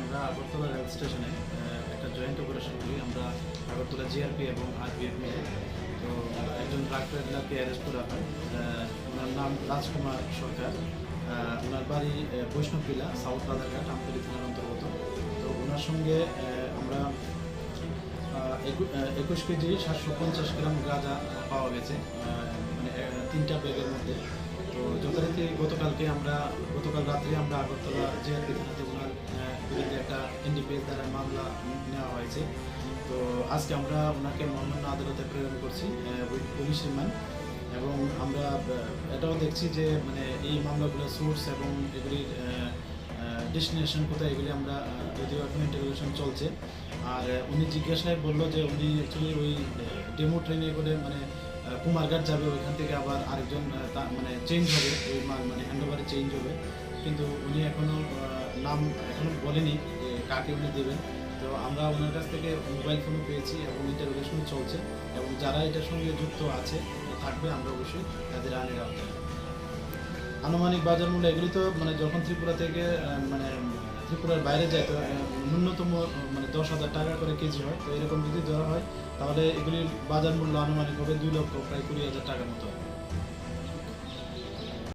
আমরা আগরতলা রেল স্টেশনে একটা জয়েন্ট অপারেশন করি। আমরা আগরতলা জিআরপি এবং আরপিএফ মিলে। তো একজন ড্রাগ পেডলারকে অ্যারেস্ট করা হয়। ওনার নাম রাজকুমার সরকার। ওনার বাড়ি বৈষ্ণববিলা, সাউথ রাজারঘাট, আমতলী থানার অন্তর্গত। তো ওনার সঙ্গে আমরা 21 কেজি 750 গ্রাম গাঁজা পাওয়া গেছে, মানে 3টা ব্যাগের মধ্যে। তো যথারীতি গতকাল রাত্রে আমরা আগরতলা জিআরপি থানাতে ওনার বিরুদ্ধে একটা এনডিপিএস দ্বারা মামলা নেওয়া হয়েছে। তো আজকে আমরা ওনাকে মহামান্য আদালতে প্রেরণ করছি পুলিশ রিমান্ড। এবং আমরা এটাও দেখছি যে মানে এই মামলাগুলোর সোর্স এবং এগুলির ডেস্টিনেশন কোথায়, এগুলি আমরা যদিও এখন ইন্টারভিউশন চলছে। আর উনি জিজ্ঞাসায় বললো যে উনি অ্যাকচুয়ালি ওই ডেমো ট্রেনে করে মানে কুমারঘাট যাবে, ওইখান থেকে আবার আরেকজন মানে চেঞ্জ হবে, ওই মানে হ্যান্ডওভারে চেঞ্জ হবে। কিন্তু উনি এখনও নাম বলেনি যে কাকে উনি দেবেন। তো আমরা ওনার কাছ থেকে মোবাইল ফোনও পেয়েছি এবং ইন্টারভিউশন চলছে, এবং যারা এটার সঙ্গে যুক্ত আছে থাকবে আমরা অবশ্যই তাদের আইনের আওতায়। আনুমানিক বাজার মূল্য এগুলি তো মানে যখন ত্রিপুরা থেকে মানে ত্রিপুরার বাইরে যায়, তো ন্যূনতম মানে 10,000 টাকা করে কেজি হয়। তো এরকম যদি ধরা হয় তাহলে এগুলির বাজার মূল্য আনুমানিক হবে 2 লক্ষ প্রায় 20,000 টাকার মতো।